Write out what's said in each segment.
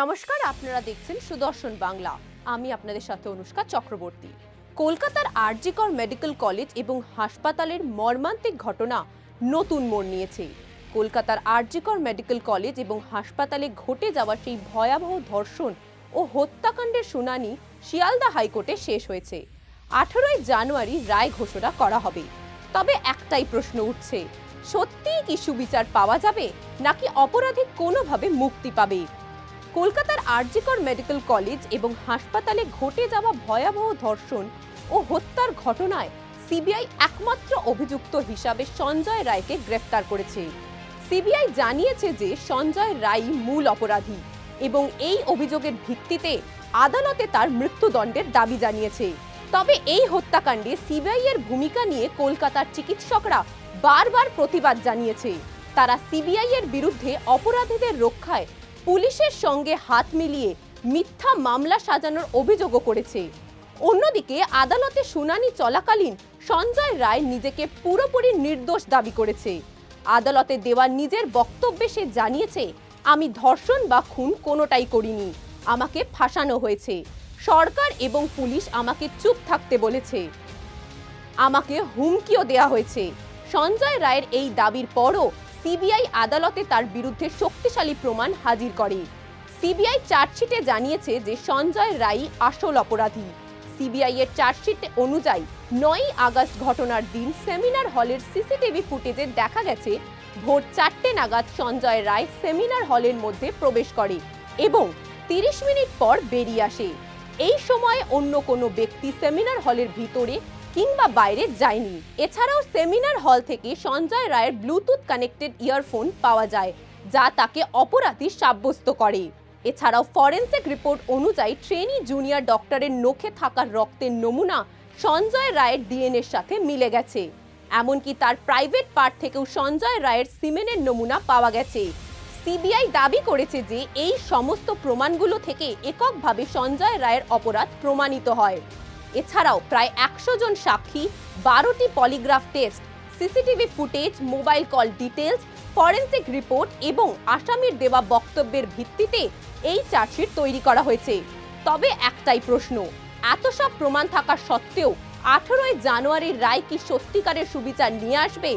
নমস্কার, আপনারা দেখছেন সুদর্শন বাংলা। আমি আপনাদের সাথে অনুষ্কা চক্রবর্তী। কলকাতার আরজি কর মেডিকেল কলেজ এবং হাসপাতালের মর্মান্তিক ঘটনা নতুন মোড় নিয়েছে। কলকাতার আরজি কর মেডিকেল কলেজ এবং হাসপাতালে ঘটে যাওয়া সেই ভয়াবহ ধর্ষণ ও হত্যাকাণ্ডের শুনানি শিয়ালদা হাইকোর্টে শেষ হয়েছে। 18 জানুয়ারি রায় ঘোষণা করা হবে। তবে একটাই প্রশ্ন উঠছে, সত্যিই কি সুবিচার পাওয়া যাবে, নাকি অপরাধী কোনোভাবে মুক্তি পাবে? কলকাতার আরজি কর মেডিকেল কলেজ এবং হাসপাতালে ঘটে যাওয়া ভয়াবহ ধর্ষণ ও হত্যার ঘটনায় সিবিআই একমাত্র অভিযুক্ত হিসাবে সঞ্জয় রায়কে গ্রেফতার করেছে। সিবিআই জানিয়েছে যে সঞ্জয় রায় মূল অপরাধী এবং এই অভিযোগের ভিত্তিতে আদালতে তার মৃত্যুদণ্ডের দাবি জানিয়েছে। তবে এই হত্যাকাণ্ডে সিবিআই এর ভূমিকা নিয়ে কলকাতার চিকিৎসকরা বারবার প্রতিবাদ জানিয়েছে। তারা সিবিআই এর বিরুদ্ধে অপরাধীদের রক্ষায় পুলিশের সঙ্গে হাত মিলিয়ে মিথ্যা মামলা সাজানোর অভিযোগও করেছে। অন্যদিকে আদালতে শুনানি চলাকালীন সঞ্জয় রায় নিজেকে পুরোপুরি নির্দোষ দাবি করেছে। আদালতে দেওয়া নিজের বক্তব্যে সে জানিয়েছে, আমি ধর্ষণ বা খুন কোনোটাই করিনি, আমাকে ফাঁসানো হয়েছে। সরকার এবং পুলিশ আমাকে চুপ থাকতে বলেছে, আমাকে হুমকিও দেওয়া হয়েছে। সঞ্জয় রায়ের এই দাবির পরও সিবিআই আদালতে তার বিরুদ্ধে শক্তিশালী প্রমাণ হাজির করে। সিবিআই চার্জশিটে জানিয়েছে যে সঞ্জয় রায় আসল অপরাধী। সিবিআই এর চার্জশিট অনুযায়ী 9 আগস্ট ঘটনার দিন সেমিনার হলের সিসিটিভি ফুটেজে দেখা গেছে ভোর 4টে নাগাদ সঞ্জয় রায় সেমিনার হলের মধ্যে প্রবেশ করে এবং 30 মিনিট পর বেরিয়ে আসে। এই সময় অন্য কোনো ব্যক্তি সেমিনার হলের ভিতরে কিংবা বাইরে যায়নি। এছাড়াও সেমিনার হল থেকে সঞ্জয় রায়ের ব্লুটুথ কানেক্টেড ইয়ারফোন পাওয়া যায়, যা তাকে অপরাধী সাব্যস্ত করে। এছাড়াও ফরেনসিক রিপোর্ট অনুযায়ী ট্রেনি জুনিয়র ডক্টরের নখে থাকা রক্তের নমুনা সঞ্জয় রায়ের ডিএনএর সাথে মিলে গেছে। এমনকি তার প্রাইভেট পার্ট থেকেও সঞ্জয় রায়ের সিমেনের নমুনা পাওয়া গেছে। সিবিআই দাবি করেছে যে এই সমস্ত প্রমাণগুলো থেকে এককভাবে সঞ্জয় রায়ের অপরাধ প্রমাণিত হয়। এছাড়াও প্রায় 100 জন সাক্ষী, 12টি polygraph test, CCTV footage, mobile call details, forensic report এবং আসামির দেওয়া বক্তব্যের ভিত্তিতে এই চার্জশিট তৈরি করা হয়েছে। তবে একটাই প্রশ্ন, এত সব প্রমাণ থাকা সত্ত্বেও 18 জানুয়ারির রায় কি সত্যিকারের সুবিচার নিয়ে আসবে?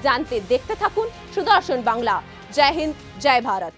জানতে দেখতে থাকুন সুদর্শন বাংলা। জয় হিন্দ, জয় ভারত।